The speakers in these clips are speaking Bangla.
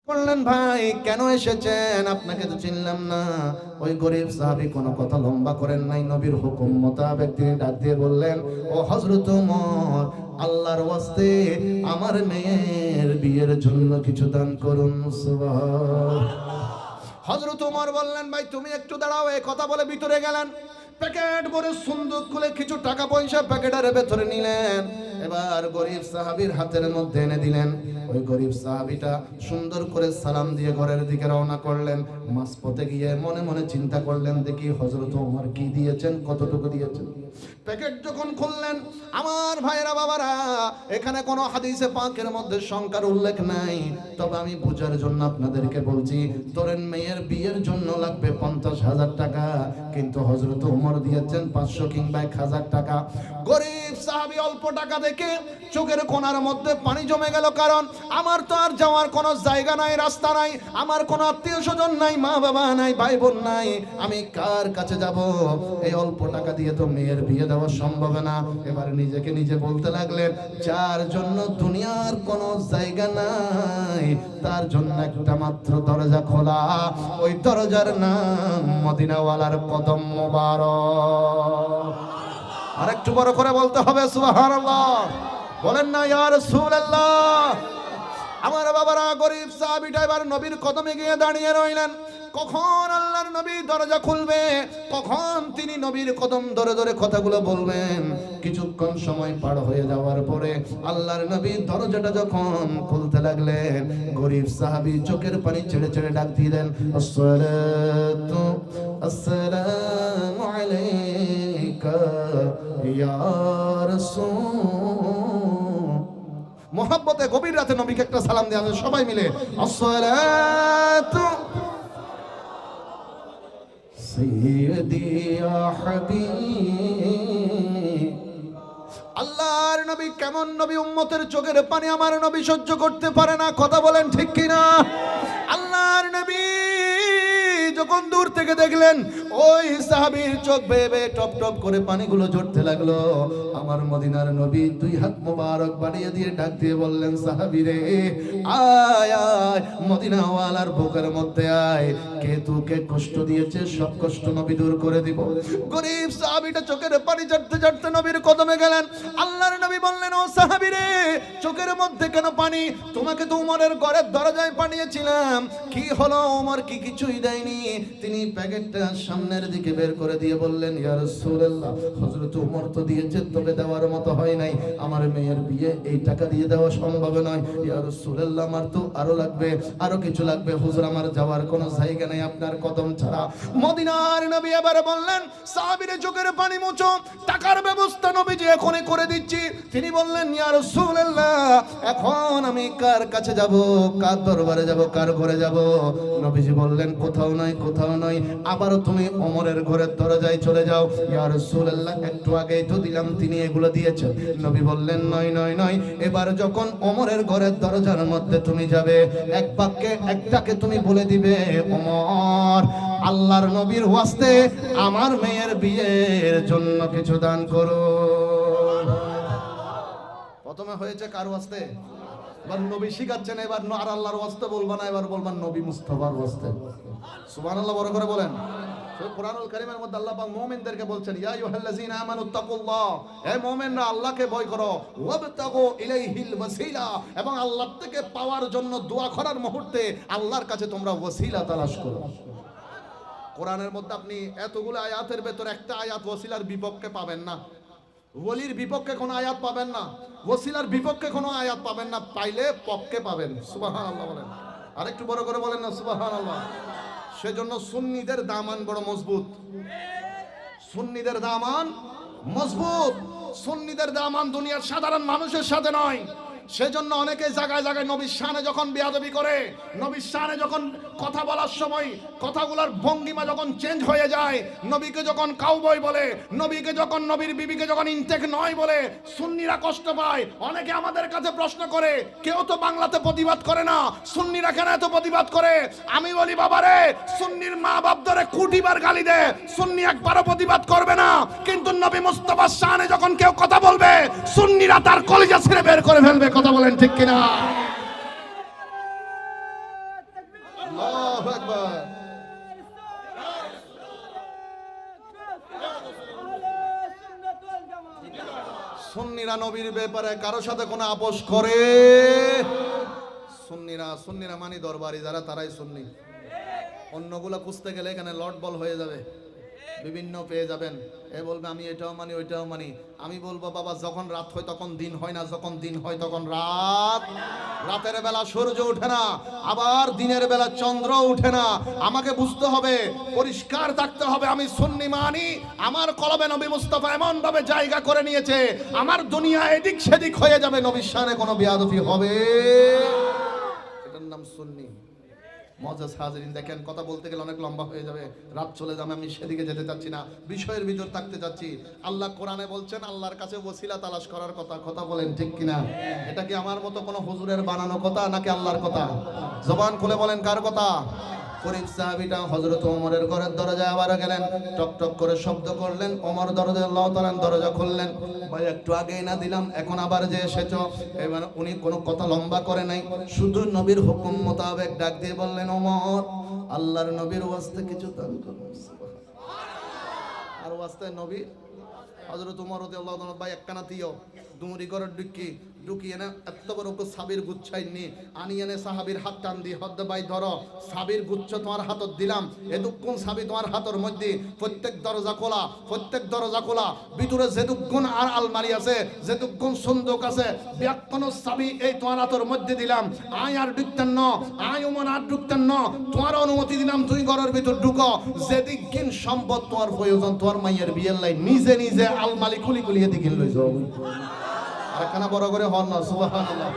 বললেন, ভাই কেন এসেছেন? আপনাকে তো চিনলাম না। ওই গরিব সাহাবী কোনো কথা লম্বা করেন নাই, নবীর হুকুম মোতাবেক তিনি ডাক দিয়ে বললেন, ও হযরত ওমর, আল্লাহর ওয়াস্তে আমার মেয়ের বিয়ের জন্য কিছু দান করুন। সুবহানাল্লাহ। হযরত ওমর বললেন, ভাই তুমি একটু দাঁড়াও। এই কথা বলে ভিতরে গেলেন, প্যাকেট ভরে সুন্দর খুলে কিছু টাকা পয়সা প্যাকেটের ভেতরে নিলেন, এবার গরিব সাহাবীর হাতের মধ্যে এনে দিলেন। ওই গরিব সাহাবীটা সুন্দর করে সালাম দিয়ে ঘরের দিকে রওনা করলেন। মাঝপথে গিয়ে মনে মনে চিন্তা করলেন, দেখি হযরত ওমর কি দিয়েছেন, কতটুকু দিয়েছেন। প্যাকেট যখন খুললেন, আমার ভাইরা বাবারা, এখানে কোনো হাদিসে পাকের মধ্যে সংখ্যার উল্লেখ নাই, তবে আমি বোঝার জন্য আপনাদেরকে বলছি। ধরেন মেয়ের বিয়ের জন্য লাগবে 50,000 টাকা, কিন্তু হযরত ওমর দিয়েছেন 500 কিংবা 1000 টাকা। গরিব সাহাবী অল্প টাকা দেখে চোখের কোণার মধ্যে পানি জমে গেল, কারণ আমার তো আর যাওয়ার কোনো জায়গা নাই, রাস্তা নাই, আমার কোনো আত্মীয় স্বজন নাই, মা বাবা নাই, ভাই বোন নাই, আমি কার কাছে যাব? এই অল্প টাকা দিয়ে তো মেয়ের বিয়ে দেওয়া সম্ভব না। এবার নিজেকে নিজে বলতে লাগলেন, যার জন্য দুনিয়ার কোনো জায়গা নাই, তার জন্য একটা মাত্র দরজা খোলা, ওই দরজার নাম মদিনাওয়ালার কদম মোবারক। আর একটু বড় করে বলতে হবে সুবহানাল্লাহ। বলেন না ইয়া রাসূলুল্লাহ। আমার বাবারা, গরিব সাহাবীটা এবার নবীর কদমে গিয়ে দাঁড়িয়ে রইলেন। কখন আল্লাহর নবী দরজা খুলবে, কখন তিনি নবীর কদম ধরে ধরে কথাগুলো বলবেন। কিছুক্ষণ সময় পার হয়ে যাওয়ার পরে আল্লাহর নবী দরজাটা যখন খুলতে লাগলেন, গরিব সাহাবী চোখের পানি ছেড়ে ছেড়ে ডাক দিলেন, আসসালাতু আসসালামু আলাইকা ইয়া রাসূল। মোহাব্বতে গভীর রাতে নবীকে একটা সালাম দিয়ে আমরা সবাই মিলে, আসসালাতু সাইয়্যিদি ইয়া হাবিব। আল্লাহর নবী কেমন নবী, উম্মতের চোখের পানি আমার নবী সহ্য করতে পারে না, কথা বলেন ঠিক কিনা? আল্লাহর নবী যখন দূর থেকে দেখলেন ওই সাহাবীর চোখ বেয়ে বেয়ে টপ টপ করে পানিগুলো ঝরতে লাগলো, আমার মদিনার নবী দুই হাত মোবারক বাড়িয়ে দিয়ে ডাক দিয়ে বললেন, সাহাবী রে আয় আয়, মদিনাওয়ালার বুকের মধ্যে আয়, কে তোকে কষ্ট দিয়েছে সব কষ্ট নবী দূর করে দিব। গরিব সাহাবীটা চোখের পানি ঝরতে ঝরতে নবীর কদমে গেলেন। আল্লাহর নবী বললেন, ও সাহাবী রে, চোখের মধ্যে কেন পানি? তোমাকে তো উমরের ঘরের দরজায় পাঠিয়েছিলাম, কি হলো? উমর কি কিছুই দেয়নি? তিনি প্যাকেটটা সামনের দিকে বের করে দিয়ে বললেন, ইয়া রাসূলুল্লাহ, হযরত ওমর তো দিয়েছে, তবে দেওয়ার মতো হয় নাই, আমার মেয়ের বিয়ে এই টাকা দিয়ে দেওয়া সম্ভব নয়। ইয়া রাসূলুল্লাহ, আমার তো আরো লাগবে, আরো কিছু লাগবে, হুজুর আমার যাওয়ার কোনো জায়গা নেই আপনার কদম ছাড়া। মদিনার নবী এবারে বললেন, সাহাবীরে চোখের পানি মুছো, টাকার ব্যবস্থা নবীজি এখনই করে দিচ্ছি। তিনি বললেন, ইয়া রাসূলুল্লাহ, এখন আমি কার কাছে যাব, কার দরবারে যাব, কার ঘরে যাব? নবীজি বললেন, কোথাও নয়, কোথাও নয়, আবারও তুমি ওমরের ঘরের দরজায় চলে যাও। ইয়া রাসূলুল্লাহ, একটু আগেই তো দিলাম, তিনি এগুলো দিয়েছেন। নবী বললেন, নয় নয় নয়, এবার যখন ওমরের ঘরের দরজার মধ্যে তুমি যাবে, এক বাক্যে একটাকে তুমি বলে দিবে, ওমর, আল্লাহর নবীর ওয়াস্তে আমার মেয়ের বিয়ের জন্য কিছু দান করো। প্রথমে হয়েছে কার ওয়াস্তে? এবার নবী শিখাচ্ছেন, এবার আর আল্লাহর ওয়াস্তে বলবা না, এবার বলবেন নবী মুস্তাফার ওয়াস্তে। সুবহানাল্লাহ, বড় করে বলেন। কোরআনুল কারীমের মধ্যে আল্লাহ পাক মুমিনদেরকে বলছেন, ইয়া আইয়ুহাল্লাযীনা আমানুত্তাকুল্লাহ, হে মুমিনরা আল্লাহকে ভয় করো, ওয়াবতাগু ইলাইহিল ওয়াসিলা, এবং আল্লাহ থেকে পাওয়ার জন্য দোয়া করার মুহূর্তে আল্লাহর কাছে তোমরা ওয়াসিলা তালাশ করো। কোরআনের মধ্যে আপনি এতগুলো আয়াতের ভেতর একটা আয়াত ওয়াসিলার বিপক্ষে পাবেন না, ওলির বিপক্ষে কোনো আয়াত পাবেন না, ওয়াসিলার বিপক্ষে কোনো আয়াত পাবেন না, পাইলে পক্ষে পাবেন। সুবহানাল্লাহ বলেন, আরেকটু বড় করে বলেন না সুবহানাল্লাহ। সেজন্য সুন্নিদের দামান বড় মজবুত, সুন্নিদের দামান মজবুত, সুন্নিদের দামান দুনিয়ার সাধারণ মানুষের সাথে নয়। সেজন্য অনেকে জায়গায় জায়গায় নবীর শানে যখন বেয়াদবি করে, নবীর শানে যখন কথা বলার সময় কথাগুলোর ভঙ্গিমা যখন চেঞ্জ হয়ে যায়, নবীকে যখন কাউবয় বলে, নবীকে যখন নবীর বিবিকে যখন ইনটেক নয় বলে, সুন্নিরা কষ্ট পায়। অনেকে আমাদের কাছে প্রশ্ন করে, কেউ তো বাংলাতে প্রতিবাদ করে না, সুন্নিরা কেন এত প্রতিবাদ করে? আমি বলি, বাবারে, সুন্নির মা বাপ ধরে কোটিবার গালি দে, সুন্নি একবারও প্রতিবাদ করবে না, কিন্তু নবী মুস্তাফার শানে যখন কেউ কথা বলবে, সুন্নিরা তার কলিজা ছিঁড়ে বের করে ফেলবে। কথা বলেন ঠিক কিনা? আল্লাহু আকবার। সুন্নিরা নবীর ব্যাপারে কারো সাথে কোনো আপোষ করে? সুন্নিরা মানে দরবারি যারা, তারাই সুন্নি। অন্যগুলো খুঁজতে গেলে এখানে লট বল হয়ে যাবে, বিভিন্ন পেয়ে যাবেন। এ বলবে আমি এটাও মানি ওইটাও মানি। আমি বলবো বাবা, যখন রাত হয় তখন দিন হয় না, যখন দিন হয় তখন রাত। রাতের বেলা সূর্য ওঠে না, আবার দিনের বেলা চন্দ্র ওঠে না। আমাকে বুঝতে হবে, পরিষ্কার থাকতে হবে আমি সুন্নি মানি। আমার কলবে নবী মুস্তাফা এমন ভাবে জায়গা করে নিয়েছে, আমার দুনিয়া এদিক সেদিক হয়ে যাবে, নবীর শানে কোনো বেয়াদবি হবে। এটার নাম সুন্নি। মজাজ হাজরিন, দেখেন কথা বলতে গেলে অনেক লম্বা হয়ে যাবে, রাত চলে যাবে, আমি সেদিকে যেতে চাচ্ছি না, বিষয়ের ভিতর থাকতে চাচ্ছি। আল্লাহ কোরআনে বলছেন আল্লাহর কাছে ওসিলা তালাশ করার কথা। কথা বলেন ঠিক কিনা? এটা কি আমার মতো কোনো হুজুরের বানানো কথা নাকি আল্লাহর কথা? জবান খুলে বলেন কার কথা? গরীব সাহাবীটা হযরত ওমরের ঘরের দরজায় আবার গেলেন, টক টক করে শব্দ করলেন। ওমর রাদিয়াল্লাহু তাআলা দরজা খুললেন। ভাই একটু আগেই না দিলাম, এখন আবার যে এসেছো। এবার উনি কোনো কথা লম্বা করে নাই, শুধু নবীর হুকুম মোতাবেক ডাক দিয়ে বললেন, ওমর আল্লাহর নবীর ওয়াস্তে কিছু দান করুন। আর ওয়াস্তে নবী হযরত ওমর রাদিয়াল্লাহু তাআলা ভাই একখানা দিও, দুমুরি করে ঢুকিয়ে না এত বড় সাবির গুচ্ছাই নি আনি এনে সাহাবীর হাত টান দিয়ে হদ্দ ভাই ধরো, সাবির গুচ্ছ তোমার হাতত দিলাম। এদুকুন সাবি তোমার হাতের মধ্যে, প্রত্যেক দরজা খোলা, ভিতরে যেদুকুন আর আলমারি আছে, যেদুকুন সুন্দুক আছে, ব্যাকন সাবি এই তোমার হাতের মধ্যে দিলাম। আয় আর ঢুকতেন ন, আয় ওমর আর ঢুকতেন ন, তোমার অনুমতি দিলাম, তুই ঘরের ভিতর ঢুকো। যেদিকিন সম্পদ তোমার প্রয়োজন, তোমার মাইয়ের বিয়ের লাই নিজে নিজে আলমারি খুলি এদিকে লই যাও। আরেকখানা বড় করে হন না, সুবহানাল্লাহ।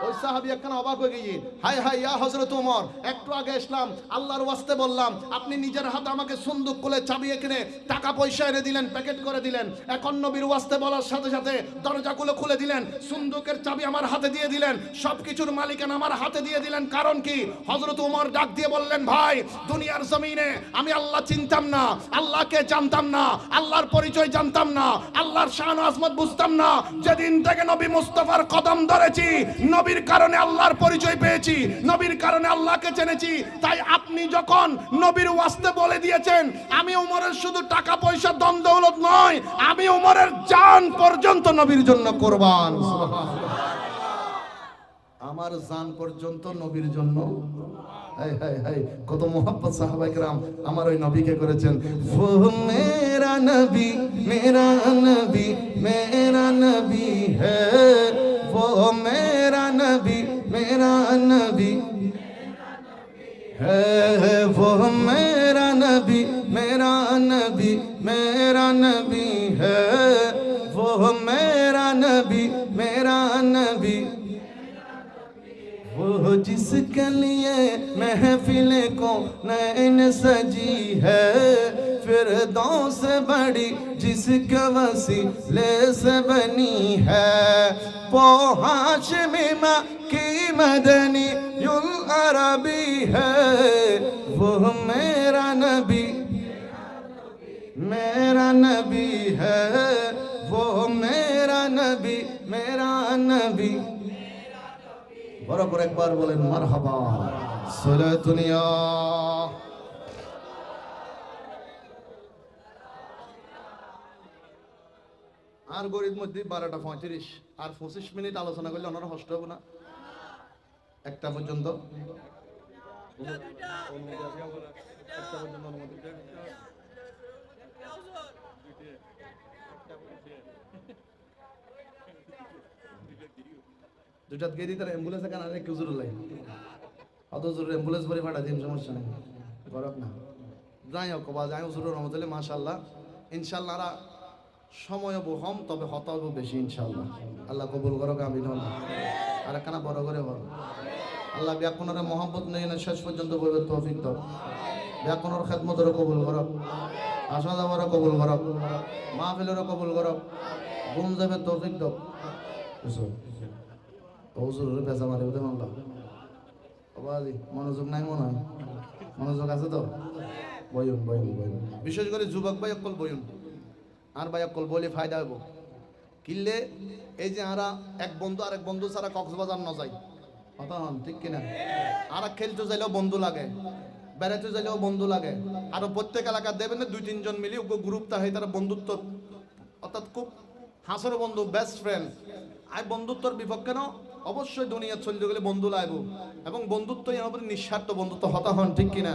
ওই সাহাবী একখানা অবাক হয়ে গিয়ে, হাই হাই ইয়া হযরত ওমর, একটু আগে ইসলাম আল্লাহর ওয়াস্তে বললাম, আপনি নিজের হাতে আমাকে সুন্দুক খুলে চাবি এখানে টাকা পয়সা এনে দিলেন, প্যাকেট করে দিলেন। এখন নবীর ওয়াস্তে বলার সাথে সাথে দরজাগুলো খুলে দিলেন, সুন্দুকের চাবি আমার হাতে দিয়ে দিলেন, সবকিছুর মালিকানা আমার হাতে দিয়ে দিলেন। কারণ কি? হযরত ওমর ডাক দিয়ে বললেন, ভাই দুনিয়ার জমিনে আমি আল্লাহ চিনতাম না, আল্লাহকে জানতাম না, আল্লাহর পরিচয় জানতাম না, আল্লাহর শান আজমত বুঝতাম না। যেদিন থেকে নবী মুস্তাফার কদম ধরেছি, নবীর কারণে আল্লাহর পরিচয় পেয়েছি, নবীর কারণে আল্লাহকে জেনেছি। তাই আপনি যখন নবীর ওয়াস্তে বলে দিয়েছেন, আমি ওমরের শুধু টাকা পয়সা ধন দৌলত নয়, আমি ওমরের জান পর্যন্ত নবীর জন্য কুরবান। আমার জান পর্যন্ত নবীর জন্য। হাই হাই হাই, কত মোহাব্বত সাহাবায়ে কেরাম আমার ওই নবীকে করেছেন। ও মেরা নবী, মেরা নবী, মেরা নবী হ্যায়, वो मेरा नबी है, वो मेरा नबी है, वो मेरा नबी, वो जिसके लिए महफिल को नैन सजी है, फिरदौस से बड़ी जिसके वसीले से बनी है, वो हाशिमी की मदनी युल अरबी है, वो मेरा नबी है, वो मेरा नबी। बराबर एक बार बोलें मरहबा सलातुनिया। আর গরিব মধ্যে 12:35 আর 25 মিনিট আলোচনা করলে ওনারা কষ্ট হবে না? একটা পর্যন্ত দুটা গেদি তার অ্যাম্বুলেন্সে কানা রে কুজুর লাই অত জরুরি অ্যাম্বুলেন্স ভরে ফাটা দিন, সমস্যা নেই, গরব না। যাই হোক বা যাই হুজুর রহমতুল্লাহ মাশাআল্লাহ, ইনশাআল্লাহ সময় বহু তবে হতাব বেশি ইনশাআল্লাহ। আল্লাহ কবুল করুক, আমিন। আর একখানা বড় করে বল, আল্লাহ ব্যাকুণের মহব্বত নেই না শেষ পর্যন্ত বলবে তৌফিক দাও। ব্যাকুণের খেদমতেরও কবুল করুক, আসা যাওয়ারও কবুল করুক, মাহফিলেরও কবুল করুক, ঘুম যাবে তৌফিক দাও। হুজুরের পেঁচা মারি ওদের আল্লাহ বাবাজি, মনোযোগ নাই মনে হয়? মনোযোগ আছে তো? বয়ুন বয়ুন বয়ুন, বিশেষ করে যুবক ভাই অকল বয়ুন, আর ভাই অকল বলে ফায়দা হইব কিনলে। এই যে আরা এক বন্ধু আরেক বন্ধু ছাড়া কক্সবাজার ন যাই, কথা হন ঠিক কিনা? আর খেলতে যাইলেও বন্ধু লাগে, বেড়াতে যাইলেও বন্ধু লাগে। আর প্রত্যেক এলাকা দেবেন না 2-3 জন মিলে গ্রুপটা হয়, তারা বন্ধুত্ব, অর্থাৎ খুব হাসর বন্ধু, বেস্ট ফ্রেন্ড। আর বন্ধুত্বর বিপক্ষে না, অবশ্যই দুনিয়া চলতে গেলে বন্ধু লাগবো, এবং বন্ধুত্ব আমাদের নিঃস্বার্থ বন্ধুত্ব হতা হন ঠিক কিনা?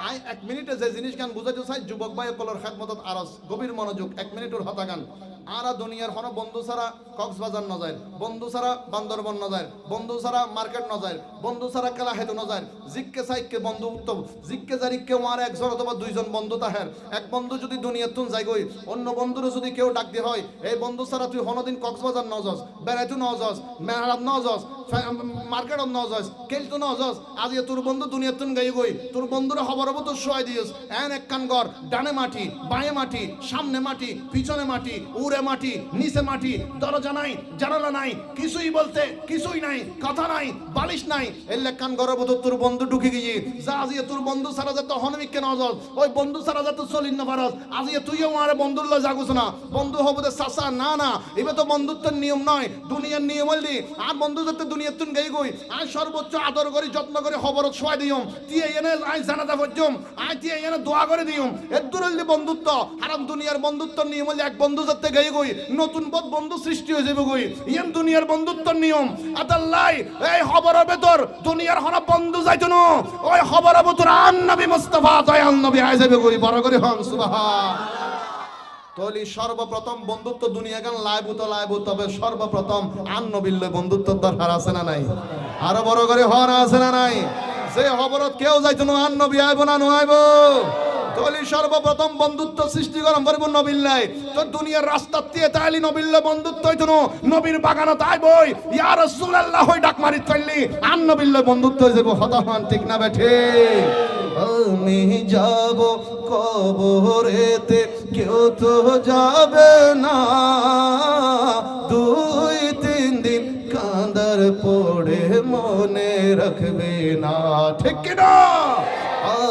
আই 1 মিনিটে যে জিনিস গান বুঝাইতে চাই, যুবক ভাই কলর খেদমতত আরজ গভীর মনোযোগ, 1 মিনিটের হতা গান। আর দুনিয়ার হন বন্ধু ছাড়া কক্সবাজার ন যায়, বন্ধু ছাড়া বান্দরবন ন যায়, বন্ধু ছাড়া মার্কেট ন যায়, বন্ধু ছাড়া খেলা হেতু ন যায়। জিক্কে সাইককে বন্ধু উত্তম, জিক্কে জারিককে আমার 1জন অথবা 2জন বন্ধু তাহের। এক বন্ধু যদি দুনিয়ার তুন যাই গই, অন্য বন্ধুরও যদি কেউ ডাক দিয়ে হয়, এই বন্ধু ছাড়া তুই হনদিন কক্সবাজার ন যাস, বেড়াইতু ন যাস, মেহরাব ন যাস, মার্কেটত ন যাস, খেলতু ন যাস। আজ তোর বন্ধু দুনিয়ার তুন গাই গই, তোর বন্ধুরা খবর হবো তোর সহায় দিয়েস। এন এক কান ঘর, ডানে মাটি, বাঁয়ে মাটি, সামনে মাটি, পিছনে মাটি, উড়ে মাটি, নিচে মাটি, দরজা নাই, জানালা নাই, কিছুই বলতে কিছুই নাই, কথা নাই, বালিশ নাই। এলে কান গরব তোর বন্ধু ঢুকে গিয়ে যা, আজিয়ে তোর বন্ধু সারা যত হনমিককে নজর, ওই বন্ধু সারা যত চলিন না পারস। আজিয়ে তুইও মারে বন্ধুর ল জাগুস না, বন্ধু হবো দে চাচা না না, এবার তো বন্ধুত্বের নিয়ম নয়, দুনিয়ার নিয়ম হইলি। আর বন্ধু যাতে দুনিয়ার তুন গাই গই, আই সর্বোচ্চ আদর করি, যত্ন করে খবরত শোয়াই দিও, তিয়ে এনে আই জানাজা পর্যম, আই তিয়ে এনে দোয়া করে দিও। এর দূর হইলি বন্ধুত্ব। হারাম দুনিয়ার বন্ধুত্বের নিয়ম হইলে এক বন্ধু যাতে গাই গই, নতুন বন্ধু সৃষ্টি হয়ে যাবে গই। ইয়ান দুনিয়ার বন্ধুত্বের নিয়ম। আতাল্লাই এই খবরের ভেতর দুনিয়ার হন বন্ধু যাইতো না, ওই খবরের ভেতর আন নবী মুস্তাফা দয়াল নবী আই যাবে গই। বড় করে হন সুবহান। তলি সর্বপ্রথম বন্ধুত্ব দুনিয়া গান লাইব তো লাইব, তবে সর্বপ্রথম আন নবীর বন্ধুত্ব দরকার আছে না নাই? আরো বড় করে হন আছে না নাই? যে খবরত কেউ যাইতো না, আন নবী আইব না নয় আইব? তলি সর্বপ্রথম বন্ধুত্ব সৃষ্টি করম পারবো নবিল্লাই। তো দুনিয়ার রাস্তা দিয়ে তাইলি নবিল্লা বন্ধুত্ব হইতো না, নবীর বাগানত আইবই ইয়া রাসূলুল্লাহ হই ডাক মারি তাইলি আন নবিল্লা বন্ধুত্ব হয়ে যাবো। হতাহান ঠিক না বেঠে? আমি যাব কবরেতে, কেউ তো যাবে না, 2-3 দিন কাঁদার পড়ে মনে রাখবে না, ঠিক কিনা?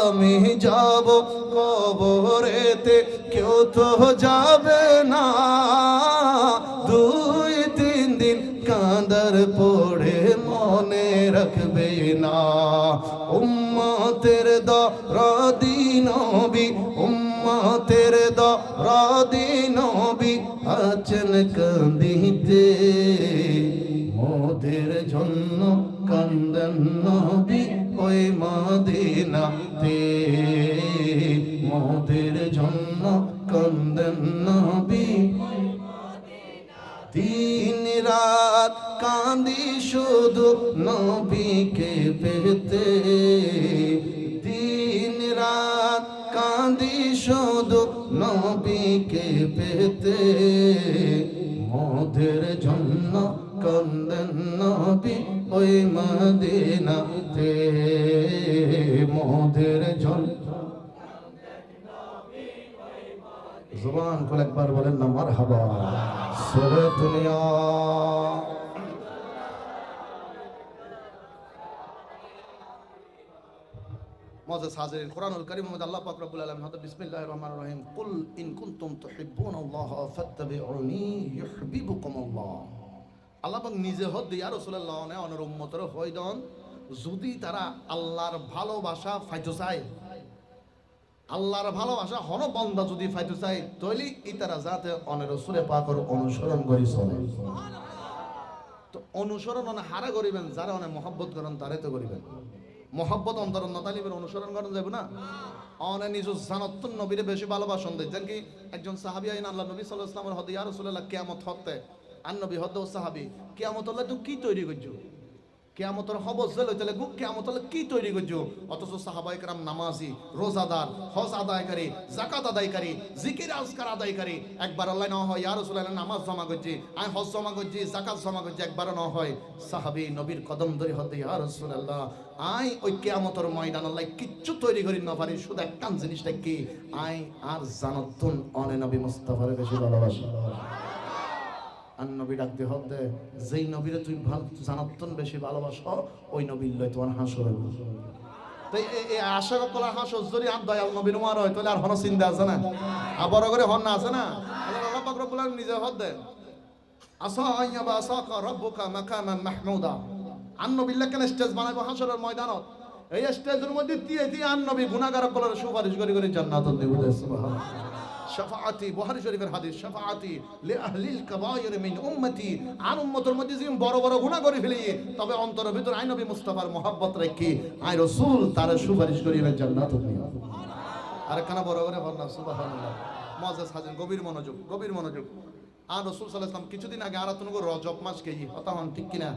আমি যাব কবরেতে, কেউ তো যাবে না, 2-3 দিন কাঁদার পড়ে মনে রাখবে না। উম্মতের দরদি নবী, উম্মতের দরদি নবী আছেন কাঁদিতে, মোদের জন্য কান্দেন নবী ওই মদিনাতে, মোদের জন্য কান্দেন নবী। দিন রাত কাঁদি শুধু নবীকে পেতে, দিন রাত কাঁদি শুধু নবীকে পেতে, মোদের জন্য কান্দেন নবী ওই মদিনাতে, মোদের জন্য। জবান খুলে একবার বলেন না মারহাবা। সরে দুনিয়া মুআজ্জাজ হাজিরিন, কোরআনুল কারীম মধ্যে আল্লাহ পাক রব্বুল আলামিন হযরত বিসমিল্লাহির রহমানির রহিম, কুল ইন কুনতুম তুহিব্বুনাল্লাহা ফাত্তাবিউনি ইউহিব্বুকুমুল্লাহ। আল্লাহ পাক নিজে হদ ইয়া রাসূলুল্লাহ নে অনর উম্মতর হইদন, যদি তারা আল্লাহর ভালোবাসা ফাইতে চায়, আল্লাহর ভালোবাসা হন বান্দা যদি ফাইতে চায়, তাহলে ইতারা যাতে অনের রাসূল পাকের অনুসরণ করি চলে। তো অনুসরণ অনে হারা করিবেন, যারা অনে মহব্বত করেন তারে তো করিবেন। মহব্বত অন্তর নতালিবের অনুসরণ করেন যাবে না। অনে নিজ জানতুন নবীরে বেশি ভালোবাসন দেয়। যেন কি একজন সাহাবী আইন আল্লাহ নবী সাল্লাল্লাহু আলাইহি ওয়াসাল্লামের হদ ইয়া রাসূলুল্লাহ কিয়ামত হতে, আন নবী হদ ও সাহাবী কিয়ামত হলে তুই কি তৈরি করছো, কিয়ামতের খবর যে লইতে লাগবো, কিয়ামত হলে কি তৈরি করছো? অথচ সাহাবায়ে কেরাম নামাজি, রোজাদার, হজ আদায়কারী, যাকাত আদায়কারী, জিকির আজকার আদায়কারী। একবার আল্লাহ না হয় ইয়া রাসূলুল্লাহ নামাজ জমা করছি, আমি হজ জমা করছি, যাকাত জমা করছি, একবার না হয় সাহাবী নবীর কদম ধরে হতে ইয়া রাসূলুল্লাহ আই ওই কিয়ামতের ময়দান আল্লাহ কিচ্ছু তৈরি করি না পারি, শুধু একটা জিনিসটা কি, আই আর জানাতুন অনে নবী মুস্তাফার বেশি ভালোবাসি। আর নবী ডাক দিয়ে হদ দে, যেই নবীরে তুই জানাতন বেশি ভালোবাসো, ওই নবীর লয় তোমার হাসর। তো এই আশা কলা হাসর যদি আর দয়াল নবীর মার হয়, তাহলে আর হন চিন্তা আছে না? আর বড় করে হন না আছে না? আল্লাহ পাক রব্বুল আলামিন নিজে হদ দে, আসা আইয়াবা আসাকা রাব্বুকা মাকামান মাহমুদা। আন নবীল্লাহ কেন স্টেজ বানাবো হাসরের ময়দানত? এই স্টেজের মধ্যে দিয়ে আন নবী গুনাহগার বলার সুপারিশ করে করে জান্নাতুল দিব। সুবহানাল্লাহ। শাফাআতি, বুখারী শরীফের হাদিস, শাফাআতি লি আহলিল কাবায়ির মিন উম্মতি, আর উম্মতের মধ্যে যে বড় বড় গুনাহ করে ফেলি, তবে অন্তরের ভিতর আই নবী মুস্তাফার মহব্বত রেখে আই রাসূল তার সুপারিশ করিবে জান্নাতুল দিব। আর কানা বড় করে বলনা সুবহানাল্লাহ। মুআজ্জাজ হাজির, গভীর মনোযোগ, গভীর মনোযোগ। আর রাসূল সাল্লাল্লাহু আলাইহি ওয়াসাল্লাম কিছুদিন আগে আরাতনগর রজব মাস গেই কথা হন, ঠিক কিনা?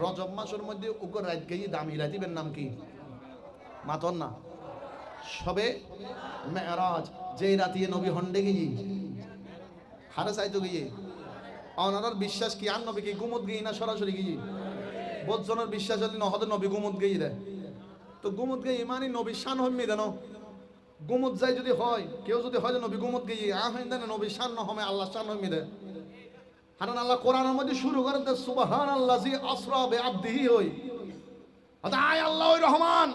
রজব মাসের মধ্যে উগর রাত গেই, দামি রাতিবের নাম কি? মাতন না, সবে মেরাজ। যেই রাতে নবী হন্ডে গিয়ে হারে চাইতো গিয়ে অনার বিশ্বাস কি আর নবী কি গুমত গিয়ে না সরাসরি গিয়ে? বোধজনের বিশ্বাস হলে নহদের নবী গুমত গিয়ে দেয়। তো গুমত গিয়ে মানে নবী শান হইমি দেন। গুমত যাই যদি হয়, কেউ যদি হয় নবী গুমত গিয়ে আহেন দেন, নবী শান নহমে আল্লাহ শান হইমি দেয়। হারান আল্লাহ কোরআনের মধ্যে শুরু করে দেয় সুবহানাল্লাযী আসরা বিআবদিহি হই। আয় আল্লাহ ওই রহমান,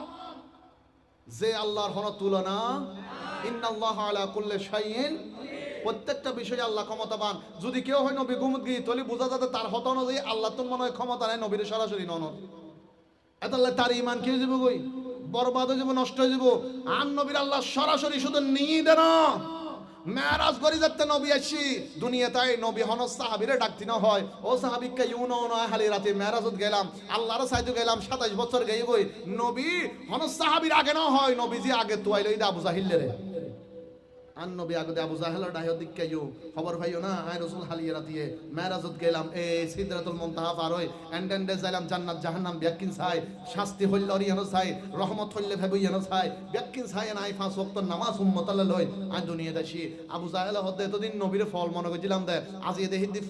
যে আল্লাহর হন তুলনা। ইন্নাল্লাহা আলা কুল্লি শাইইন, প্রত্যেকটা বিষয়ে আল্লাহ ক্ষমতাবান। যদি কেউ হয় নবী গুমত গিয়ে তলি বোঝা যাতে তার হত অনুযায়ী আল্লাহ তো মনে হয় ক্ষমতা নেই নবীর সরাসরি নন। এত আল্লাহ তার ইমান কি হয়ে যাব? গই বরবাদ হয়ে যাব, নষ্ট হয়ে যাব। আর নবীর আল্লাহ সরাসরি শুধু নিয়ে দেন। মেরাজ করি যাতে নবী আসি দুনিয়াতে নবী হন সাহাবীরে ডাকতি না হয়, ও সাহাবীকে ইউনো নয় হালি রাতে মেরাজত গেলাম, আল্লাহর সাইদে গেলাম 27 বছর গই গই। নবী হন সাহাবীর আগে না হয়, নবীজি আগে তোয়াইল ইদা আবু জাহিল রে। আন নবী আগে আবু জাহেলের ডাইও দিক্কাইও খবর ভাইও না। আয় রাসূল হালিয়া রাতিয়ে মেরাজত গেলাম, এই সিদরাতুল মুনতাহা পার হই এন্ডেন্ডে যাইলাম, জান্নাত জাহান্নাম ব্যাকিন চাই, শাস্তি হইল অরিয়ানো চাই, রহমত হইলে ভাবিয়ানো চাই, ব্যাকিন চাই নাই 5 ওয়াক্ত নামাজ উম্মতাল লই। আই দুনিয়া দাসি আবু জাহেল হদ এতদিন নবীর ফল মনে কইছিলাম দে, আজি দেহি দি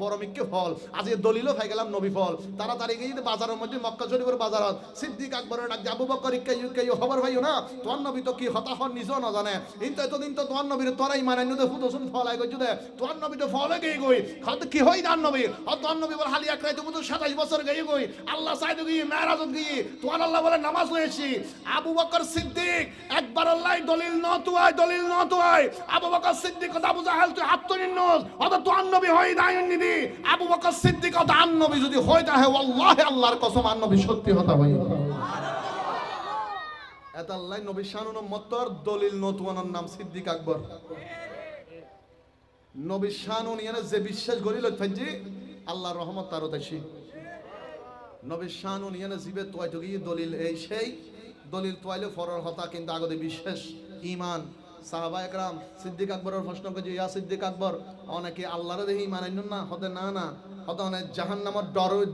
বড় মিক্কে ফল, আজি দলিলও পাই গেলাম নবী ফল। তাড়াতাড়ি গিয়ে বাজারের মধ্যে মক্কা শরীফের বাজারত সিদ্দিক আকবরের ডাক আবু বকর ইক্কাইও খবর ভাইও না, তোর নবী তো কি হতাহর নিজও না জানে। কিন্তু এতদিন তো তোমার নবীর তোরাই মানাইনো দে ফুদসুন ফলাই কইছো দে, তোর নবী তো ফলে গই গই খাতে কি হই দান নবী। আর তোর নবী বলে হালিয়া ক্রাই তো 27 বছর গই গই আল্লাহ সাইদে গই মেরাজত গই, তোর আল্লাহ বলে নামাজ হয়েছি। আবু বকর সিদ্দিক একবার আল্লাহ দলিল ন তুই, দলিল ন তুই। আবু বকর সিদ্দিক কথা আবু জাহেল তুই আত্মনিন নস, অত তোর নবী হই দায়ন নিদি। আবু বকর সিদ্দিক কথা আন নবী যদি হই তাহে আল্লাহ আল্লাহর কসম আন নবী সত্যি কথা হই। এত আল্লাহ নবী শানুন মত্তর দলিল নতুয়ানোর নাম সিদ্দিক আকবর। নবী শানুন ইয়ানে যে বিশ্বাস করিল থাজি আল্লাহর রহমত তার দেশি। নবী শানুন ইয়ানে জিবে তোয়াই তো গিয়ে দলিল এই সেই দলিল তোয়াইলে ফরর হতা, কিন্তু আগতে বিশ্বাস ইমান। সাহাবা একরাম সিদ্দিক আকবরের প্রশ্ন করছে, ইয়া সিদ্দিক আকবর অনেকে আল্লাহরে দেখি মানাইন না হতে না না হতে অনেক জাহান্নামের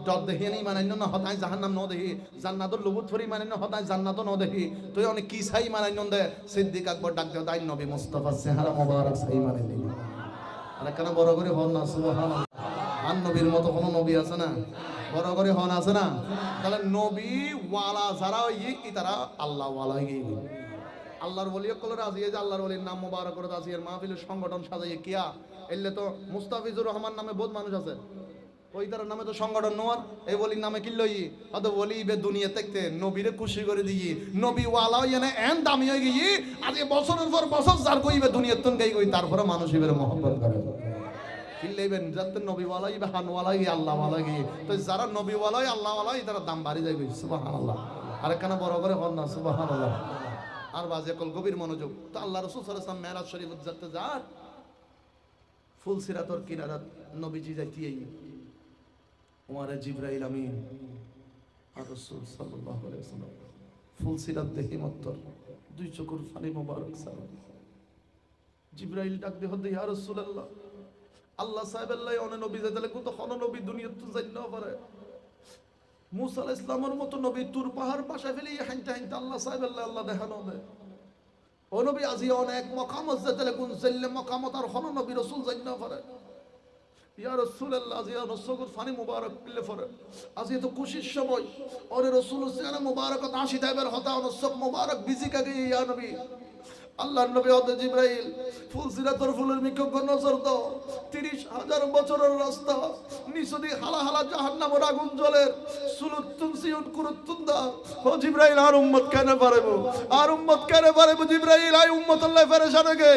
ডর দেখি নেই মানাইন না হতায় জাহান্নাম ন দেখি, জান্নাতুর লুবুত ফরি মানাইন না হতায় জান্নাতও ন দেখি, তুই অনেক কি চাই মানাইন দে। সিদ্দিক আকবর ডাক দেও তাই নবী মুস্তাফা চেহারা মোবারক চাই মানাইন দিল। আর কেন বড় করে হন না সুবহানাল্লাহ। আর নবীর মতো কোনো নবী আছে না? বড় করে হন আছে না? তাহলে নবী ওয়ালা যারা ই তারা আল্লাহ ওয়ালা গিয়ে আল্লাহর ওলিও কলর আজিয়ে যে আল্লাহর ওলির নাম মোবারক করে আজিয়ের মাহফিলের সংগঠন সাজাইয়ে কিয়া এলে তো মুস্তাফিজুর রহমান নামে বহুত মানুষ আছে, ওই তার নামে তো সংগঠন নোয়ার এই বলির নামে কি লই অত বলি বে দুনিয়া দেখতে নবীরে খুশি করে দিই নবী ওয়ালা ইয়ানে এন দামি হয়ে গিয়ে আজ বছরের পর বছর যার কইবে দুনিয়ার তন গাই কই তারপরে মানুষ ইবের মহব্বত করে কিল্লেবেন যাতে নবী ওয়ালাই বা হান ওয়ালাই আল্লাহ ওয়ালাই তো যারা নবী ওয়ালাই আল্লাহ ওয়ালাই তারা দাম বাড়ি যাবে সুবহানাল্লাহ। আর কেন বড় করে হন না সুবহানাল্লাহ। আর বাজে কল গভীর মনোযোগ। তো আল্লাহ রাসূল সাল্লাল্লাহু আলাইহি ওয়াসাল্লাম মেরাজ শরীফত যাতে যার ফুল সিরাতর কিনারাত নবীজি যাইতিই ওমারে জিবরাইল আমিন আর রাসূল সাল্লাল্লাহু আলাইহি ওয়াসাল্লাম ফুল সিরাত দেখি মাত্র দুই চোখের পানি মোবারক সারা জিবরাইল ডাক দে হদে ইয়া রাসূলুল্লাহ আল্লাহ সাহেব আল্লাহ অনে নবী যাইতালে কত কোন নবী দুনিয়াত তো যাই না পারে। মুসা আলাইহিস সালামের মতো নবী তুর পাহাড় পাশে ফেলে হাইতে হাইতে আল্লাহ সাহেব আল্লাহ দেখানো দেয়। ও নবী আজি অনেক মকামত যাইতালে কোন চাইলে মকামত আর কোন নবী রাসূল যাই না পারে। ইয়া রাসূলুল্লাহ আজি নসগর ফানি মুবারক পিলে ফরে আজি তো খুশির সময় ওরে রাসূল সাল্লাল্লাহু মুবারকত 80 দাইবার হতা নসব মুবারক বিজি কাগে ইয়া নবী আল্লাহর নবী হযরত জিবরাইল ফুলসিরাতের ফুলের মিককে নজর দাও। 30,000 বছরের রাস্তা, নিচে দিয়ে হালা হালা জাহান্নামের আগুন জ্বলে, সুলুতুন সিউন কুরুতুন দা। ও জিবরাইল, আর উম্মত কেন পারবো, আর উম্মত কেন পারবো জিবরাইল, আই উম্মত আল্লাহ ফেরেশান গে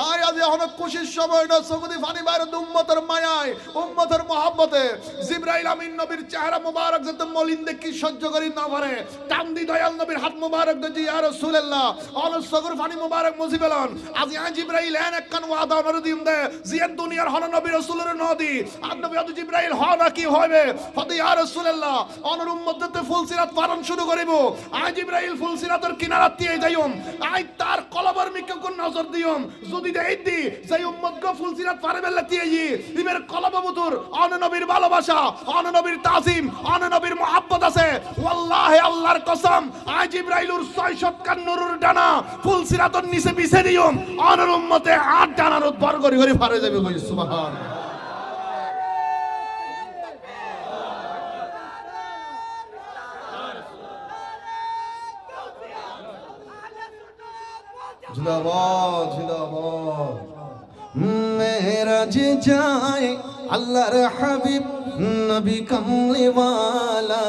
আই আজ অনেক খুশির সময় না, সগুদি ফানি বাইরে উম্মতের মায়ায়, উম্মতের মহব্বতে জিবরাইল আমিন নবীর চেহারা মুবারক যাতে মলিন দেখি সহ্য করি না পারে, টান দি দয়াল নবীর হাত মুবারক দে ইয়া রাসূলুল্লাহ আলো সগর ফানি মুবারক মুজিবেলন। আজ ইয়া জিবরাইল এন একখান ওয়াদা নর দিম দে জিয়ান দুনিয়ার হন নবী রাসূলের নদী আর নবী আদ জিবরাইল হ না কি হবে হতে ইয়া রাসূলুল্লাহ অনর উম্মততে ফুলসিরাত পালন শুরু করিব। আই জিবরাইল ফুলসিরাতের কিনারা দিয়ে যাইম, আই তার কলবর মিকে কোন নজর দিম, যদি দেই দি সেই উম্মত গো ফুলসিরাত পারবে লতিয়ে ইবের কলব বুতুর অন নবীর ভালোবাসা, অন নবীর তাজিম, অন নবীর মুহাব্বত আছে। ওয়াল্লাহি আল্লাহর কসম, আই জিবরাইলুর 600 নূরের ডানা ফুলসিরাতের নিচে বিছে দিম, অনর উম্মতে 8 ডানার বর করি করি পারে যাবে। কই সুবহানাল্লাহ। জিন্দাবাদ জিন্দাবাদ। মেরাজ যায় আল্লাহর হাবিব নবী কামলিওয়ালা,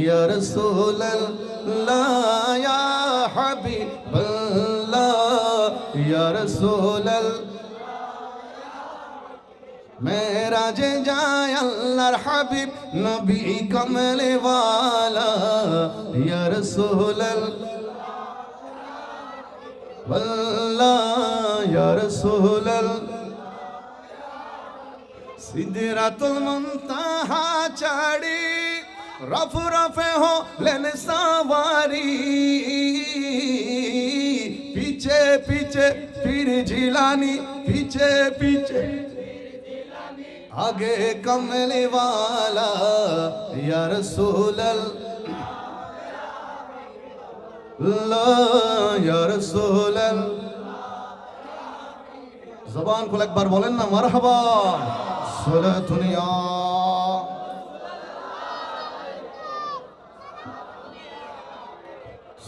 ইয়া রাসূলুল্লাহ ইয়া হাবিবাল্লাহ ইয়া রাসূলুল্লাহ। মেরাজ যায় আল্লাহর হাবিব নবী কামলিওয়ালা, ইয়া রাসূলুল্লাহ ইয়া রাসূলুল্লাহ। সিদরাতুল মুনতাহা চাড়ি রফ রফে হো লেন সওয়ারি, পিছে পিছে ফির জিলানি, পিছে পিছে আগে কমলে वाला ইয়া রাসূলুল্লাহ ইয়া রাসূলুল্লাহ। জবান খুলে একবার বলেন না মারহাবা। সালাতুন ইয়া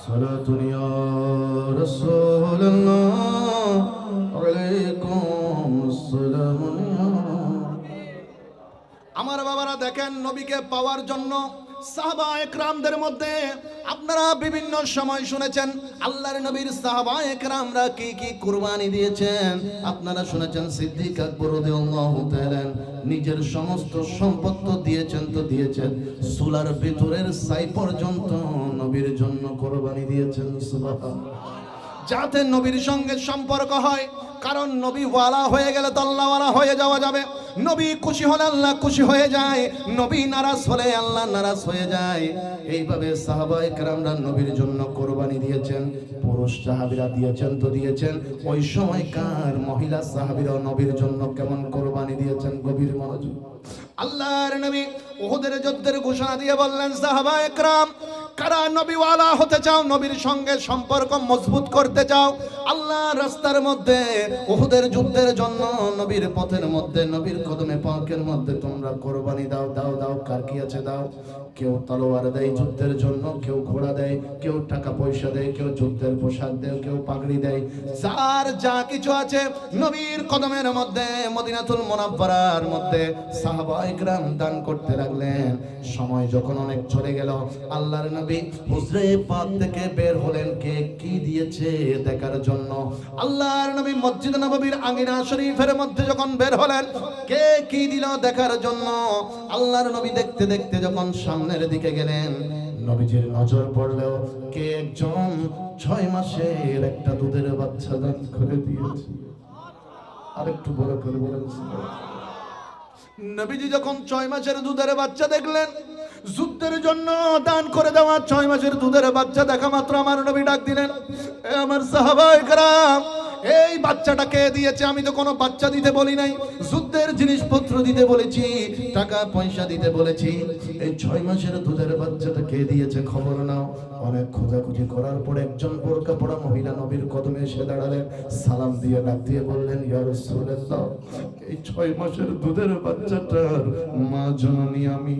সালাতুন ইয়া রাসূলুল্লাহ আলাইকুম আসসালাম। আমার বাবারা দেখেন, নবীকে পাওয়ার জন্য সাহাবা একরামদের মধ্যে আপনারা বিভিন্ন সময় শুনেছেন আল্লাহর নবীর সাহাবা একরামরা কি কি কুরবানি দিয়েছেন। আপনারা শুনেছেন সিদ্দিক আকবর রাদিয়াল্লাহু তাআলা নিজের সমস্ত সম্পদ তো দিয়েছেন, তো দিয়েছেন সুলার ভিতরের ছাই পর্যন্ত নবীর জন্য কুরবানি দিয়েছেন। সুবহানাল্লাহ। যাতে নবীর সঙ্গে সম্পর্ক হয়, কারণ নবী ওয়ালা হয়ে গেলে তো আল্লাহ ওয়ালা হয়ে যাওয়া যাবে। নবী খুশি হলে আল্লাহ খুশি হয়ে যায়, নবী নারাজ হলে আল্লাহ নারাজ হয়ে যায়। এইভাবে সাহাবায়ে কেরামরা নবীর জন্য কুরবানি দিয়েছেন। পুরুষ সাহাবীরা দিয়েছেন তো দিয়েছেন, ওই সময়কার মহিলা সাহাবীরা নবীর জন্য কেমন কুরবানি দিয়েছেন গভীর মনোযোগ। আল্লাহর নবী উহুদের যুদ্ধের ঘোষণা দিয়ে বললেন, সাহাবায়ে কেরাম কারা নবী ওয়ালা হতে চাও, নবীর সঙ্গে সম্পর্ক মজবুত করতে চাও, আল্লাহর রাস্তার মধ্যে উহুদের যুদ্ধের জন্য নবীর পথের মধ্যে নবীর কদমে পাকের মধ্যে তোমরা কুরবানি দাও। দাও দাও, কার কি আছে দাও। কেউ তলোয়ার দেয় যুদ্ধের জন্য, কেউ ঘোড়া দেয়, কেউ টাকা পয়সা দেয়, কেউ যুদ্ধের পোশাক দেয়, কেউ পাগড়ি দেয়। যার যা কিছু আছে নবীর কদমের মধ্যে মদিনাতুল মুনাওয়ারার মধ্যে সাহাবায়ে কেরাম দান করতে লাগলেন। সময় যখন অনেক চলে গেল, আল্লাহর নবী হুজরে পাক থেকে বের হলেন কে কি দিয়েছে দেখার জন্য। আল্লাহর নবী মসজিদ নববীর আঙ্গিনা শরীফের মধ্যে যখন বের হলেন কে কি দিল দেখার জন্য, আল্লাহর নবী দেখতে দেখতে যখন সামনের দিকে গেলেন, নবীজির নজর পড়লো কে একজন 6 মাসের একটা দুধের বাচ্চা দান করে দিয়েছে। আরেকটু বড় করে বলেন। নবীজি যখন 6 মাসের দুধের বাচ্চা দেখলেন, যুদ্ধের জন্য দান করে দেওয়া 6 মাসের দুধের বাচ্চা দেখা মাত্র আমার নবী ডাক দিলেন, এ আমার সাহাবায়ে কেরাম এই বাচ্চাটাকে দিয়েছে, আমি তো কোনো বাচ্চা দিতে বলি নাই, যুদ্ধের জিনিসপত্র দিতে বলেছি, টাকা পয়সা দিতে বলেছি। এই 6 মাসের দুধের বাচ্চাটা কে দিয়েছে খবর নাও। অনেক খোঁজাখুঁজি করার পরে একজন বোরকা পরা মহিলা নবীর কদমে এসে দাঁড়ালেন, সালাম দিয়ে ডাক দিয়ে বললেন, ইয়া রাসূলুল্লাহ এই 6 মাসের দুধের বাচ্চাটার মা জননী আমি।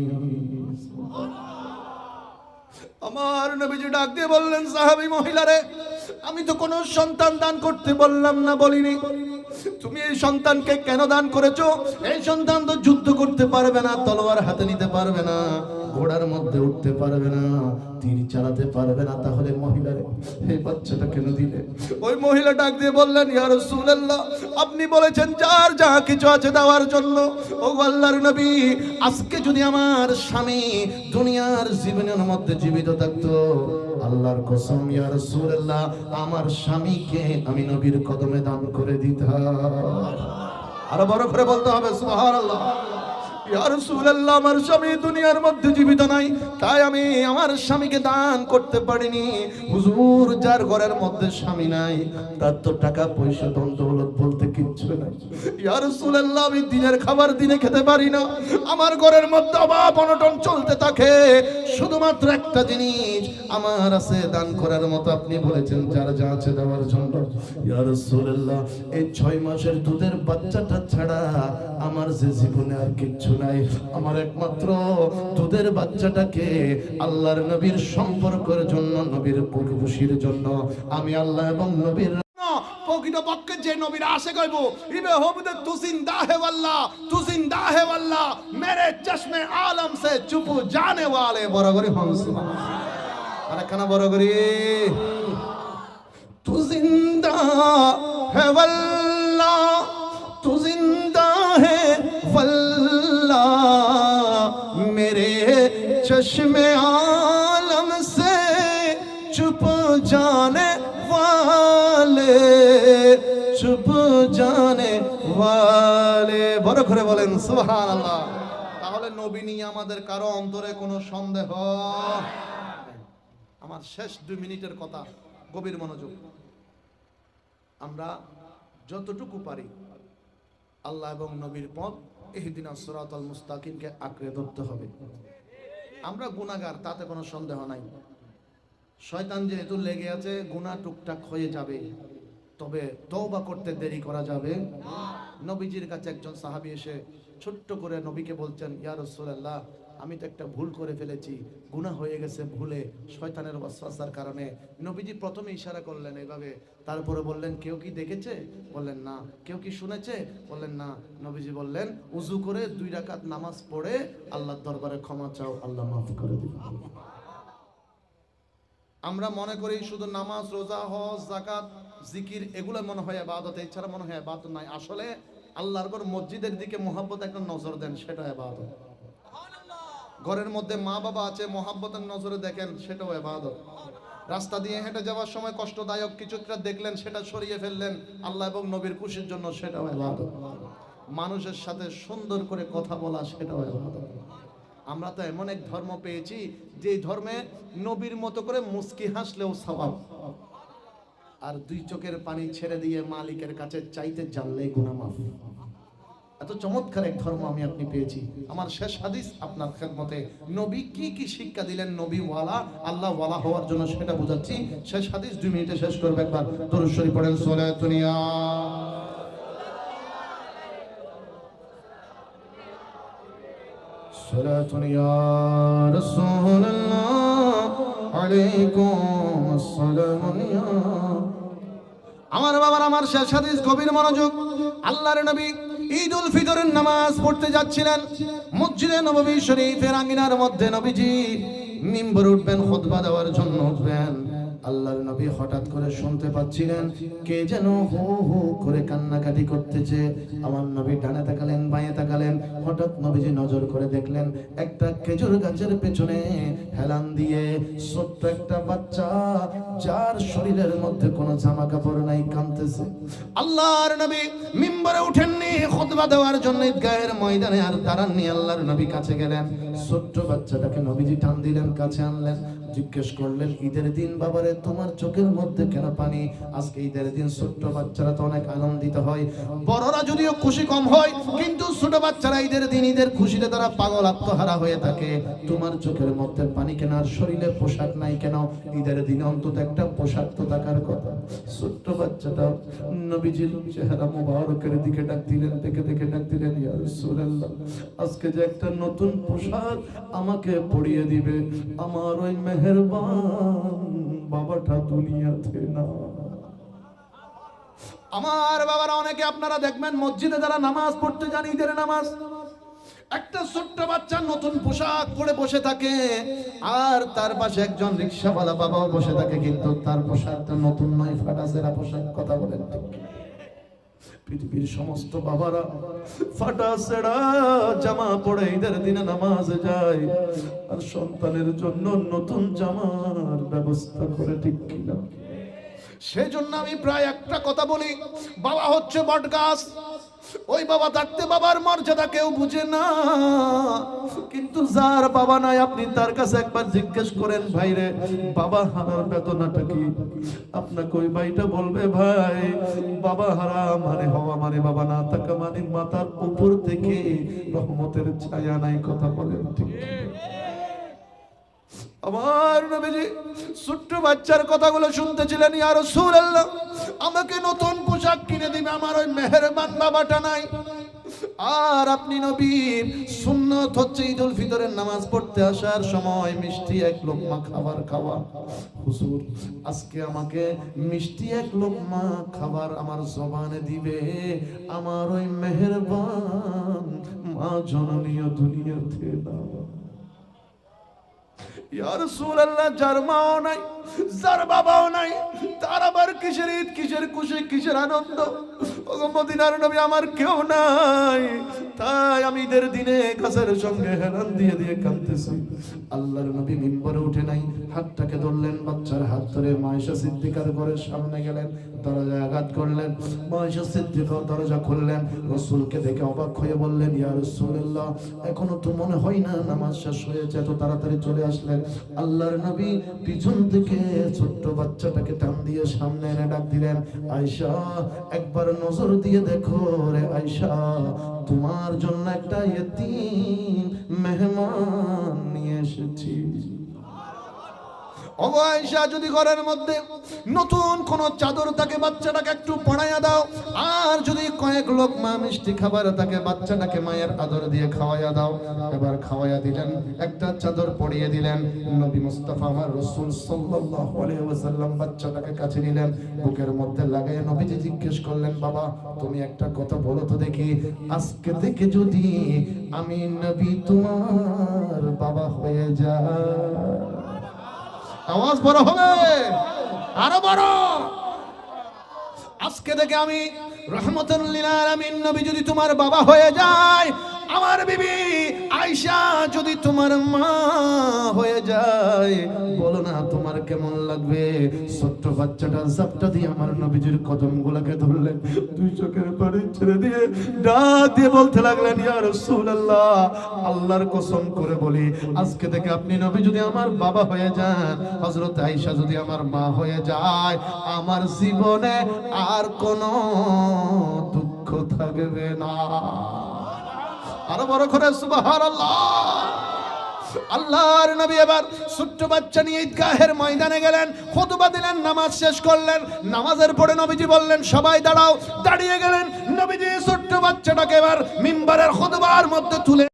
আমার নবীজি ডাক দিয়ে বললেন, সাহাবী মহিলারে আমি তো কোনো সন্তান দান করতে বললাম না, বলিনি। তুমি এই সন্তানকে কেন দান করেছো? এই সন্তান তো যুদ্ধ করতে পারবে না, তলোয়ার হাতে নিতে পারবে না, ঘোড়ার মধ্যে উঠতে পারবে না, তীর চালাতে পারবে না, তাহলে মহিলারে এই বাচ্চাটা কেন দিলে? ওই মহিলা ডাক দিয়ে বললেন, ইয়া রাসূলুল্লাহ, আপনি বলেছেন যার যা কিছু আছে দেওয়ার জন্য। ও আল্লাহর নবী, আজকে যদি আমার স্বামী দুনিয়ার জীবনের মধ্যে জীবিত থাকতো, আল্লাহর কসম ইয়া রাসূলুল্লাহ, আমার স্বামীকে আমি নবীর কদমে দান করে দিতাম। আরো বড় করে বলতে হবে সুবহানাল্লাহ। ইয়া রাসূলুল্লাহ, আমার স্বামী দুনিয়ার মধ্যে জীবিত নাই, তাই আমি আমার স্বামীকে দান করতে পারিনি। হুজুর, যার ঘরের মধ্যে স্বামী নাই তার তো টাকা পয়সা ধন দৌলত বলতে কিচ্ছু নাই। ইয়া রাসূলুল্লাহ, আমি দিনের খাবার দিনে খেতে পারি না, আমার ঘরের মধ্যে অভাব অনটন চলতে থাকে, শুধুমাত্র একটা জিনিস আমার আছে দান করার মতো। আপনি বলেছেন যার যা আছে দেওয়ার জন্য। ইয়া রাসূলুল্লাহ, এই 6 মাসের দুধের বাচ্চাটা ছাড়া আমার যে জীবনে আর কিচ্ছু নাই। আমার একমাত্র দুধের বাচ্চাটাকে আল্লাহর নবীর সম্পর্কের জন্য, নবীর খুশির জন্য আমি আল্লাহ এবং নবীর প্রকৃতপক্ষে যে নবীর আশে কইব, ইবে হবুদে তু জিন্দা হে ওয়াল্লাহ, তু জিন্দা হে ওয়াল্লাহ, মেরে চশমে আলম সে চুপ জানে ওয়ালে। বড় করে হন সুবহানাল্লাহ। আরে কানা বড় করে, তু জিন্দা হে ওয়াল্লাহ, তু জিন্দা হে वल्लाह, मेरे चश्मे आलम से चुप जाने वाले, चुप जाने वाले। বড় করে বলেন সুবহানাল্লাহ। তাহলে নবী নিয়ে আমাদের কারো অন্তরে কোনো সন্দেহ? আমার শেষ 2 মিনিটের কথা, গভীর মনোযোগ। আমরা যতটুকু পারি আল্লাহ এবং নবীর পথ ইহদিনাস সিরাতাল মুস্তাকিমকে আঁকড়ে ধরতে হবে। আমরা গুনাহগার, তাতে কোনো সন্দেহ নাই। শয়তান যেহেতু লেগে আছে, গুনাহ টুকটাক হয়ে যাবে, তবে তওবা করতে দেরি করা যাবে না। নবীজির কাছে একজন সাহাবী এসে ছোট্ট করে নবীকে বলছেন, ইয়া রাসূলুল্লাহ, আমি তো একটা ভুল করে ফেলেছি, গুনাহ হয়ে গেছে ভুলে, শয়তানের ওয়াসওয়াসার কারণে। নবীজি প্রথমে ইশারা করলেন এইভাবে, তারপরে বললেন, কেউ কি দেখেছে? বললেন না। কেউ কি শুনেছে? বললেন না। নবীজি বললেন, উযু করে 2 রাকাত নামাজ পড়ে আল্লাহর দরবারে ক্ষমা চাও, আল্লাহ মাফ করে দিবেন। আমরা মনে করি শুধু নামাজ, রোজা, হজ, যাকাত, জিকির এগুলো মনে হয় ইবাদত, এছাড়া মনে হয় ইবাদত নাই। আসলে আল্লাহর ঘর মসজিদের দিকে মহব্বত একটা নজর দেন, সেটা ইবাদত। ঘরের মধ্যে মা বাবা আছে, মহব্বতের নজরে দেখেন, সেটাও ইবাদত। রাস্তা দিয়ে হেঁটে যাওয়ার সময় কষ্টদায়ক কিছু একটা দেখলেন, সেটা সরিয়ে ফেললেন আল্লাহ এবং নবীর খুশির জন্য, সেটাও ইবাদত। মানুষের সাথে সুন্দর করে কথা বলা, সেটাও ইবাদত। আমরা তো এমন এক ধর্ম পেয়েছি যে ধর্মে নবীর মতো করে মুস্কি হাসলেও সওয়াব, আর 2 চোখের পানি ছেড়ে দিয়ে মালিকের কাছে চাইতে জানলেই গুনাহ মাফ। এত চমৎকার এক ধর্ম আমি আপনি পেয়েছি। আমার শেষ হাদিস আপনার খেদমতে, নবী কি কি শিক্ষা দিলেন নবী ওয়ালা, আল্লাহ ওয়ালা হওয়ার জন্য, সেটা বুঝাচ্ছি। শেষ হাদিস 2 মিনিটে শেষ করবে। একবার দরুদ শরীফ পড়েন, সালাতুন ইয়া সালাতুন ইয়া রাসূলুল্লাহ আলাইকুম আসসালামু ইয়া। আমার বাবার, আমার শেষ হাদিস, গভীর মনোযোগ। আল্লাহর নবী ঈদুল ফিতরের নামাজ পড়তে যাচ্ছিলেন। মসজিদে নববী শরীফের আঙ্গিনার মধ্যে নবীজি মিম্বরে উঠবেন, খুতবা দেওয়ার জন্য উঠবেন। আল্লাহর নবী হঠাৎ করে শুনতে পাচ্ছিলেন কে যেন হু হু করে কান্নাকাটি করতেছে। আমার নবী ডানে তাকালেন, বাঁয়ে তাকালেন, হঠাৎ নবীজি নজর করে দেখলেন একটা খেজুর গাছের পেছনে হেলান দিয়ে ছোট্ট একটা বাচ্চা, যার শরীরের মধ্যে কোনো জামা কাপড় নাই, কাঁদতেছে। আল্লাহর নবী মিম্বরে উঠেননি খুতবা দেওয়ার জন্য ঈদগাহের ময়দানে, আর দাঁড়াননি। আল্লাহর নবী কাছে গেলেন, ছোট্ট বাচ্চাটাকে নবীজি টান দিলেন, কাছে আনলেন, জিজ্ঞেস করলেন, ঈদের দিন বাবারে তোমার চোখের মধ্যে কেন পানি? আজকে ঈদের দিন ছোট্ট বাচ্চারা তো অনেক আনন্দিত হয়, বড়রা যদিও খুশি কম হয়, কিন্তু ছোট বাচ্চারা ঈদের দিন ঈদের খুশিতে তারা পাগল আত্মহারা হয়ে থাকে। তোমার চোখের মধ্যে পানি কেন? আর শরীরে পোশাক নাই কেন? ঈদের দিনে অন্তত একটা পোশাক তো থাকার কথা। ছোট্ট বাচ্চাটা নবীজির চেহারা মুবারকের দিকে ডাক দিলেন, দেখে দেখে ডাক দিলেন, ইয়া রাসূলুল্লাহ, আজকে যে একটা নতুন পোশাক আমাকে পরিয়ে দিবে, আমার ওই মেহেরবান বাবাটা বাবাটা দুনিয়াতে না। আমার বাবারা অনেকে আপনারা দেখবেন মসজিদে যারা নামাজ পড়তে যান, ঈদের নামাজ, একটা ছোট্ট বাচ্চা নতুন পোশাক পরে বসে থাকে, আর তার পাশে একজন রিকশাওয়ালা বাবাও বসে থাকে, কিন্তু তার পোশাকটা নতুন নয়, ফাটা ছেঁড়া পোশাক। কথা বলেন ঠিক? পৃথিবীর সমস্ত বাবারা ফাটা ছেঁড়া জামা পরে ঈদের দিনে নামাজে যায়, আর সন্তানের জন্য নতুন জামার ব্যবস্থা করে, ঠিক কিনা? সেই জন্য আমি প্রায় একটা কথা বলি, বাবা হচ্ছে বট গাছ। ওই বাবা থাকতে বাবার মর্যাদা কেউ বুঝে না, কিন্তু যার বাবা নাই আপনি তার কাছে একবার জিজ্ঞেস করেন, ভাইরে বাবা হারার বেদনাটা কি? আপনাকে ওই ভাইটা বলবে, ভাই বাবা হারা মানে হওয়া মানে বাবা না থাকা মানে মাথার উপর থেকে রহমতের ছায়া নাই। কথা বলেন ঠিক? আমার নবীজি ছোট্ট বাচ্চার কথাগুলো শুনতেছিলেন, ইয়া রাসূলুল্লাহ আমাকে নতুন পোশাক কিনে দিবে, আমার ওই মেহেরবান বাবাটা নাই। আর আপনি নবীর সুন্নাত হচ্ছে ঈদুল ফিতরের নামাজ পড়তে আসার সময় মিষ্টি এক লোকমা খাবার খাওয়া। হুজুর আজকে আমাকে মিষ্টি এক লোকমা খাবার আমার জবানে দিবে আমার ওই মেহেরবান মা জননীয় দুনিয়াতে না। ইয়া রাসূলুল্লাহ যার মাও নাই, যার বাবাও নাই, তার আবার কিসের ঈদ, কিসের খুশি, কিসের আনন্দ? ওগো মদিনার নবী আমার কেউ নাই, তাই আমি ঈদের দিনে গাছের সঙ্গে হেলান দিয়ে দিয়ে কাঁদতেছি। আল্লাহর নবী মিম্বরে উঠে নাই, হাতটাকে ধরলেন, বাচ্চার হাত ধরে মায়েশা সিদ্দিকার ঘরের সামনে গেলেন, দরজায় আঘাত করলেন। মায়েশা সিদ্দিকা দরজা খুললেন, রাসূলকে দেখে অবাক হয়ে বললেন, ইয়া রাসূলুল্লাহ এখনো তো মনে হয় না নামাজ শেষ হয়েছে, এত তাড়াতাড়ি চলে আসলেন। আল্লাহর নবী পিছন থেকে ছোট্ট বাচ্চাটাকে টান দিয়ে সামনে এনে ডাক দিলেন, আয়েশা একবার নজর দিয়ে দেখো রে আয়েশা, তোমার জন্য একটা ইতিম মেহমান নিয়ে এসেছি। ও আয়েশা যদি ঘরের মধ্যে নতুন কোন চাদর থাকে বাচ্চাটাকে একটু পরাইয়া দাও, আর যদি কয়েক লোকমা মিষ্টি খাবার থাকে বাচ্চাটাকে মায়ের আদর দিয়ে খাওয়াইয়া দাও। এবার খাওয়াইয়া দিলেন, একটা চাদর পরিয়ে দিলেন। নবী মুস্তাফা আমার রাসূল সাল্লাল্লাহু আলাইহি ওয়াসাল্লাম বাচ্চাটাকে কাছে নিলেন, বুকের মধ্যে লাগাইয়া নবীজি জিজ্ঞেস করলেন, বাবা তুমি একটা কথা বলো তো দেখি, আজকে থেকে যদি আমি নবী তোমার বাবা হয়ে যাই, আওয়াজ বড় হবে, আরো বড়, আজকে থেকে আমি রহমতুল লিল আলামিন নবী যদি তোমার বাবা হয়ে যায়, আমার বিবি আয়েশা যদি তোমার মা হয়ে যায়, বলো না তোমার কেমন লাগবে? ছোট্ট বাচ্চাটা জাপটা দিয়ে আমার নবীজির কদমগুলোকে ধরলেন, দুই চোখের পানি ছেড়ে দিয়ে ডাক দিয়ে বলতে লাগলেন, ইয়া রাসূলুল্লাহ আল্লাহর কসম করে বলি, আজকে থেকে আপনি নবী যদি আমার বাবা হয়ে যান, হযরত আয়েশা যদি আমার মা হয়ে যায়, আমার জীবনে আর কোনো দুঃখ থাকবে না। আরো বড় করে সুবহানাল্লাহ। আল্লাহর নবী এবার ছোট্ট বাচ্চা নিয়ে ঈদগাহের ময়দানে গেলেন, খুতবা দিলেন, নামাজ শেষ করলেন। নামাজের পরে নবীজি বললেন সবাই দাঁড়াও, দাঁড়িয়ে গেলেন। নবীজি ছোট্ট বাচ্চাটাকে এবার মিম্বারের খুতবার মধ্যে তুলে